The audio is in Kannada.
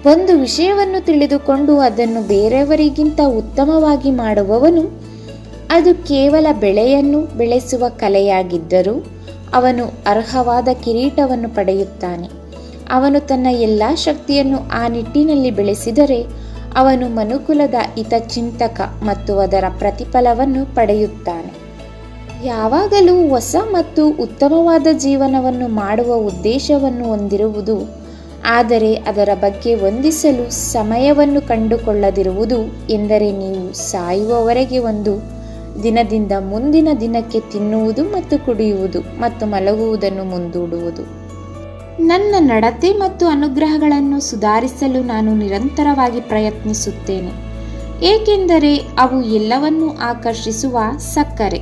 ಒಂದು ವಿಷಯವನ್ನು ತಿಳಿದುಕೊಂಡು ಅದನ್ನು ಬೇರೆಯವರಿಗಿಂತ ಉತ್ತಮವಾಗಿ ಮಾಡುವವನು ಅದು ಕೇವಲ ಬೆಳೆಯನ್ನು ಬೆಳೆಸುವ ಕಲೆಯಾಗಿದ್ದರೂ ಅವನು ಅರ್ಹವಾದ ಕಿರೀಟವನ್ನು ಪಡೆಯುತ್ತಾನೆ. ಅವನು ತನ್ನ ಎಲ್ಲ ಶಕ್ತಿಯನ್ನು ಆ ನಿಟ್ಟಿನಲ್ಲಿ ಬೆಳೆಸಿದರೆ ಅವನು ಮನುಕುಲದ ಹಿತಚಿಂತಕ ಮತ್ತು ಅದರ ಪ್ರತಿಫಲವನ್ನು ಪಡೆಯುತ್ತಾನೆ. ಯಾವಾಗಲೂ ಹೊಸ ಮತ್ತು ಉತ್ತಮವಾದ ಜೀವನವನ್ನು ಮಾಡುವ ಉದ್ದೇಶವನ್ನು ಹೊಂದಿರುವುದು, ಆದರೆ ಅದರ ಬಗ್ಗೆ ವಂದಿಸಲು ಸಮಯವನ್ನು ಕಂಡುಕೊಳ್ಳದಿರುವುದು ಎಂದರೆ ನೀವು ಸಾಯುವವರೆಗೆ ಒಂದು ದಿನದಿಂದ ಮುಂದಿನ ದಿನಕ್ಕೆ ತಿನ್ನುವುದು ಮತ್ತು ಕುಡಿಯುವುದು ಮತ್ತು ಮಲಗುವುದನ್ನು ಮುಂದೂಡುವುದು. ನನ್ನ ನಡತೆ ಮತ್ತು ಅನುಗ್ರಹಗಳನ್ನು ಸುಧಾರಿಸಲು ನಾನು ನಿರಂತರವಾಗಿ ಪ್ರಯತ್ನಿಸುತ್ತೇನೆ, ಏಕೆಂದರೆ ಅವು ಎಲ್ಲವನ್ನೂ ಆಕರ್ಷಿಸುವ ಸಕ್ಕರೆ.